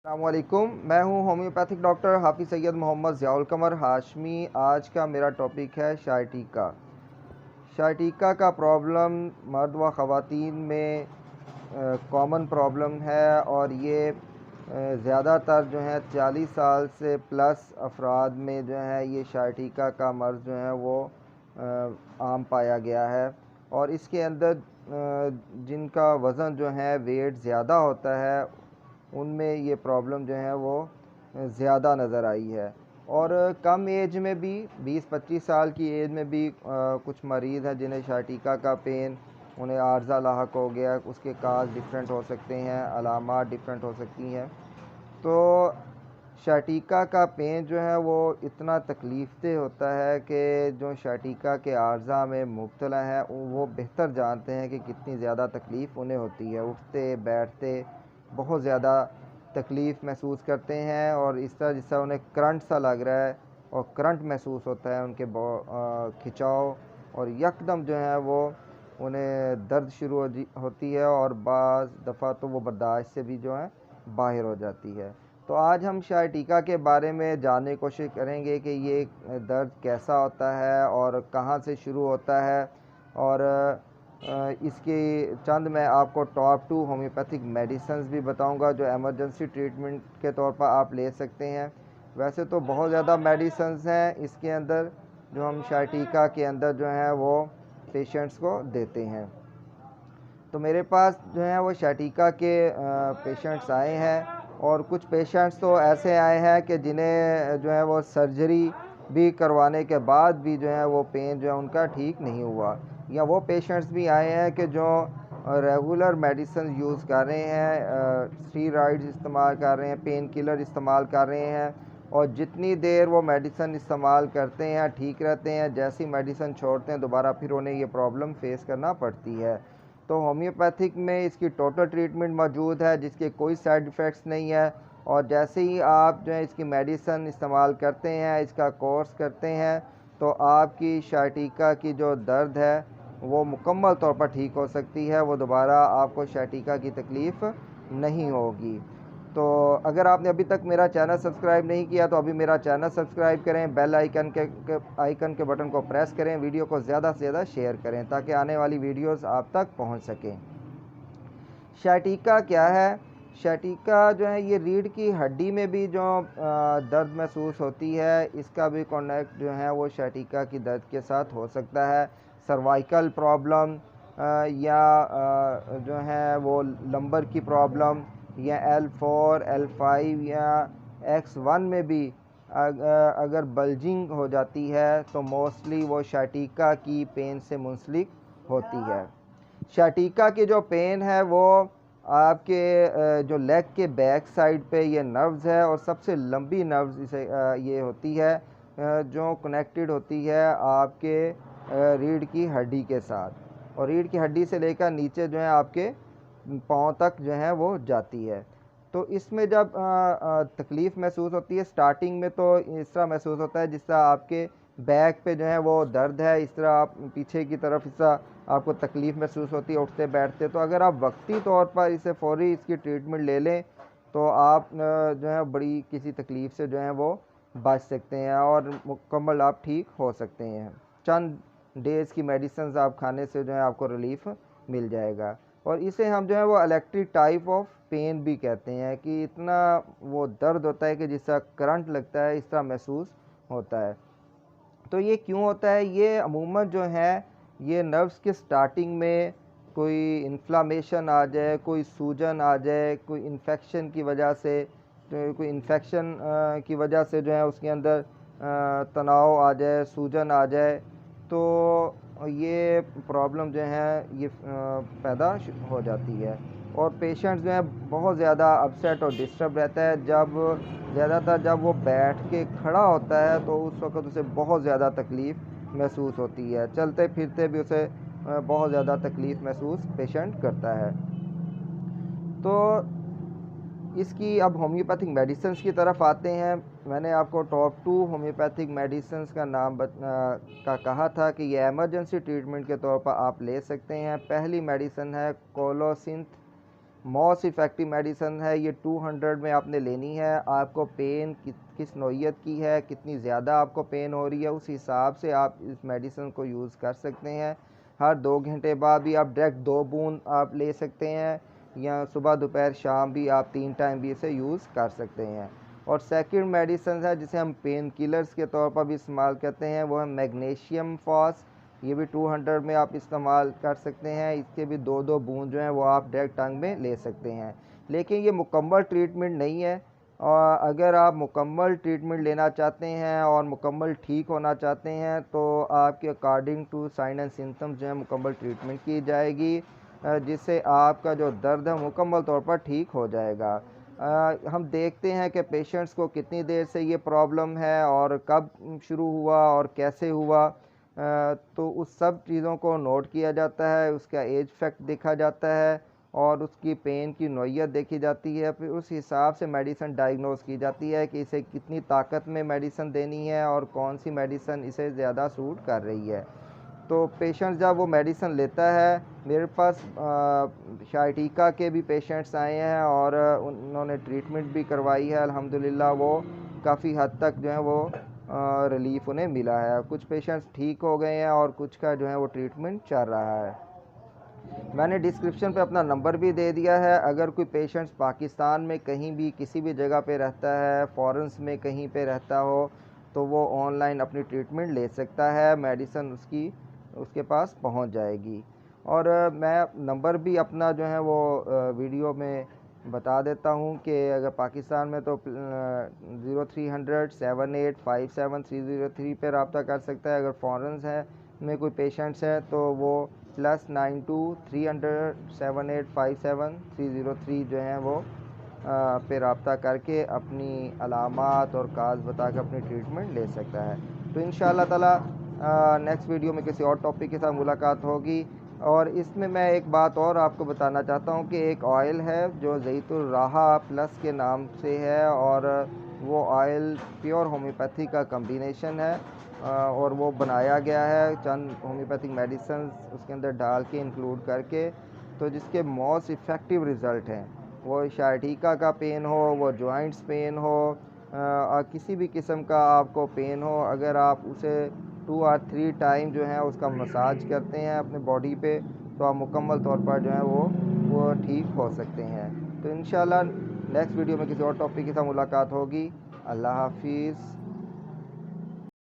अस्सलामुअलैकुम। मैं हूं होम्योपैथिक डॉक्टर हाफिज़ सैयद मोहम्मद ज़ियाउल कमर हाशमी। आज का मेरा टॉपिक है शायटीका। शायटीका का प्रॉब्लम मर्द व ख़वातीन में कॉमन प्रॉब्लम है और ये ज़्यादातर जो है 40 साल से प्लस अफराद में जो है ये शायटीका का मर्ज़ जो है वो आम पाया गया है। और इसके अंदर जिनका वज़न जो है वेट ज़्यादा होता है उनमें ये प्रॉब्लम जो है वो ज़्यादा नज़र आई है। और कम एज में भी 20-25 साल की एज में भी कुछ मरीज़ हैं जिन्हें शायटीका का पेन, उन्हें आर्ज़ा लाहक हो गया, उसके काज डिफरेंट हो सकते हैं, अलामात डिफरेंट हो सकती हैं। तो शायटीका का पेन जो है वो इतना तकलीफ़देह होता है कि जो शायटीका के आर्ज़ा में मुब्तला हैं वो बेहतर जानते हैं कि कितनी ज़्यादा तकलीफ़ उन्हें होती है। उठते बैठते बहुत ज़्यादा तकलीफ़ महसूस करते हैं और इस तरह जैसा उन्हें करंट सा लग रहा है और करंट महसूस होता है उनके खिंचाव, और यकदम जो है वो उन्हें दर्द शुरू होती है और बाज़ दफ़ा तो वो बर्दाश्त से भी जो है बाहर हो जाती है। तो आज हम शायटीका के बारे में जानने की कोशिश करेंगे कि ये दर्द कैसा होता है और कहाँ से शुरू होता है, और इसके चंद मैं आपको टॉप 2 होम्योपैथिक मेडिसिन्स भी बताऊंगा जो एमरजेंसी ट्रीटमेंट के तौर पर आप ले सकते हैं। वैसे तो बहुत ज़्यादा मेडिसिन्स हैं इसके अंदर जो हम शायटीका के अंदर जो है वो पेशेंट्स को देते हैं। तो मेरे पास जो है वो शायटीका के पेशेंट्स आए हैं, और कुछ पेशेंट्स तो ऐसे आए हैं कि जिन्हें जो है वो सर्जरी भी करवाने के बाद भी जो है वो पेन जो है उनका ठीक नहीं हुआ। या वो पेशेंट्स भी आए हैं कि जो रेगुलर मेडिसिन यूज़ कर रहे हैं, स्टीरॉइड्स इस्तेमाल कर रहे हैं, पेन किलर इस्तेमाल कर रहे हैं, और जितनी देर वो मेडिसिन इस्तेमाल करते हैं ठीक रहते हैं, जैसी मेडिसिन छोड़ते हैं दोबारा फिर उन्हें ये प्रॉब्लम फेस करना पड़ती है। तो होम्योपैथिक में इसकी टोटल ट्रीटमेंट मौजूद है जिसके कोई साइड इफ़ेक्ट्स नहीं है, और जैसे ही आप जो है इसकी मेडिसिन इस्तेमाल करते हैं, इसका कोर्स करते हैं, तो आपकी शायटीका की जो दर्द है वो मुकम्मल तौर पर ठीक हो सकती है। वो दोबारा आपको शायटीका की तकलीफ़ नहीं होगी। तो अगर आपने अभी तक मेरा चैनल सब्सक्राइब नहीं किया तो अभी मेरा चैनल सब्सक्राइब करें, बेल आइकन के बटन को प्रेस करें, वीडियो को ज़्यादा से ज़्यादा शेयर करें ताकि आने वाली वीडियोस आप तक पहुंच सकें। शायटीका क्या है? शायटीका जो है ये रीढ़ की हड्डी में भी जो दर्द महसूस होती है, इसका भी कनेक्ट जो है वो शायटीका की दर्द के साथ हो सकता है। सर्वाइकल प्रॉब्लम या जो है वो लंबर की प्रॉब्लम, या L4 L5 या X1 में भी अगर बल्जिंग हो जाती है तो मोस्टली वो शायटीका की पेन से मुंसलिक होती है। शायटीका की जो पेन है वो आपके जो लेग के बैक साइड पे ये नर्व्स है, और सबसे लंबी नर्व्स इसे ये होती है जो कनेक्टेड होती है आपके रीढ़ की हड्डी के साथ, और रीढ़ की हड्डी से लेकर नीचे जो है आपके पाँव तक जो है वो जाती है। तो इसमें जब तकलीफ़ महसूस होती है स्टार्टिंग में तो इस तरह महसूस होता है जिस तरह आपके बैक पे जो है वो दर्द है, इस तरह आप पीछे की तरफ इस तरह आपको तकलीफ़ महसूस होती है उठते बैठते। तो अगर आप वक्ती तौर पर इसे फ़ौरी इसकी ट्रीटमेंट ले लें तो आप जो है बड़ी किसी तकलीफ़ से जो है वो बच सकते हैं और मुकम्मल आप ठीक हो सकते हैं। चंद डेज़ की मेडिसिन आप खाने से जो है आपको रिलीफ़ मिल जाएगा। और इसे हम जो है वो इलेक्ट्रिक टाइप ऑफ पेन भी कहते हैं कि इतना वो दर्द होता है कि जिस तरह करंट लगता है इस तरह महसूस होता है। तो ये क्यों होता है? ये अमूमन जो है ये नर्व्स के स्टार्टिंग में कोई इन्फ्लामेशन आ जाए, कोई सूजन आ जाए, कोई इन्फेक्शन की वजह से, तो कोई इन्फेक्शन की वजह से जो है उसके अंदर तनाव आ जाए, सूजन आ जाए, तो ये प्रॉब्लम जो है ये पैदा हो जाती है। और पेशेंट जो है बहुत ज़्यादा अपसेट और डिस्टर्ब रहता है ज़्यादातर जब वो बैठ के खड़ा होता है तो उस वक़्त उसे बहुत ज़्यादा तकलीफ़ महसूस होती है। चलते फिरते भी उसे बहुत ज़्यादा तकलीफ़ महसूस पेशेंट करता है। तो इसकी अब होम्योपैथिक मेडिसिन्स की तरफ आते हैं। मैंने आपको टॉप 2 होम्योपैथिक मेडिसिन्स का नाम कहा था कि ये एमरजेंसी ट्रीटमेंट के तौर पर आप ले सकते हैं। पहली मेडिसिन है कोलोसिंथ मोस्ट इफ़ेक्टिव मेडिसन है ये। 200 में आपने लेनी है। आपको पेन किस नौइयत की है, कितनी ज़्यादा आपको पेन हो रही है, उस हिसाब से आप इस मेडिसन को यूज़ कर सकते हैं। हर 2 घंटे बाद भी आप डायरेक्ट 2 बूंद आप ले सकते हैं, या सुबह दोपहर शाम भी आप 3 टाइम भी इसे यूज़ कर सकते हैं। और सेकंड मेडिसन है जिसे हम पेन किलर्स के तौर पर भी इस्तेमाल करते हैं, वो है मैग्नीशियम फॉस। ये भी 200 में आप इस्तेमाल कर सकते हैं। इसके भी 2-2 बूंद जो हैं वो आप डायरेक्ट टंग में ले सकते हैं। लेकिन ये मुकम्मल ट्रीटमेंट नहीं है, और अगर आप मुकम्मल ट्रीटमेंट लेना चाहते हैं और मुकम्मल ठीक होना चाहते हैं तो आपके according to sign and symptoms जो है मुकम्मल ट्रीटमेंट की जाएगी, जिससे आपका जो दर्द है मुकम्मल तौर पर ठीक हो जाएगा। हम देखते हैं कि पेशेंट्स को कितनी देर से ये प्रॉब्लम है और कब शुरू हुआ और कैसे हुआ, तो उस सब चीज़ों को नोट किया जाता है, उसका एज फैक्ट देखा जाता है और उसकी पेन की नौइयत देखी जाती है। फिर उस हिसाब से मेडिसिन डायग्नोस की जाती है कि इसे कितनी ताकत में मेडिसिन देनी है और कौन सी मेडिसिन इसे ज़्यादा सूट कर रही है। तो पेशेंट जब वो मेडिसिन लेता है, मेरे पास शाइटिका के भी पेशेंट्स आए हैं और उन्होंने ट्रीटमेंट भी करवाई है। अल्हम्दुलिल्लाह वो काफ़ी हद तक जो है वो रिलीफ़ उन्हें मिला है। कुछ पेशेंट्स ठीक हो गए हैं और कुछ का जो है वो ट्रीटमेंट चल रहा है। मैंने डिस्क्रिप्शन पे अपना नंबर भी दे दिया है। अगर कोई पेशेंट्स पाकिस्तान में कहीं भी किसी भी जगह पे रहता है, फ़ॉरेन्स में कहीं पे रहता हो, तो वो ऑनलाइन अपनी ट्रीटमेंट ले सकता है, मेडिसिन उसके पास पहुंच जाएगी। और मैं नंबर भी अपना जो है वो वीडियो में बता देता हूँ कि अगर पाकिस्तान में तो 0300 7857 303 पे रब्ता कर सकता है। अगर फ़ॉरेन्स है में कोई पेशेंट्स है तो वो +92 300 7857 303 जो हैं वो पे रब्ता करके अपनी अलामात और काज बता कर अपनी ट्रीटमेंट ले सकता है। तो इंशाअल्लाह ताला नेक्स्ट वीडियो में किसी और टॉपिक के साथ मुलाकात होगी। और इसमें मैं एक बात और आपको बताना चाहता हूँ कि एक ऑयल है जो ज़ैतुर राहा प्लस के नाम से है, और वो ऑयल प्योर होम्योपैथी का कम्बिनेशन है, और वो बनाया गया है चंद होम्योपैथिक मेडिसिन उसके अंदर डाल के इंक्लूड करके, तो जिसके मोस्ट इफ़ेक्टिव रिज़ल्ट हैं। वो शाइटिका का पेन हो, वो जॉइंट्स पेन हो, और किसी भी किस्म का आपको पेन हो, अगर आप उसे 2 और 3 टाइम जो है उसका मसाज करते हैं अपने बॉडी पे, तो आप मुकम्मल तौर पर जो है वो ठीक हो सकते हैं। तो इंशाल्लाह नेक्स्ट वीडियो में किसी और टॉपिक के साथ मुलाकात होगी। अल्लाह हाफिज़।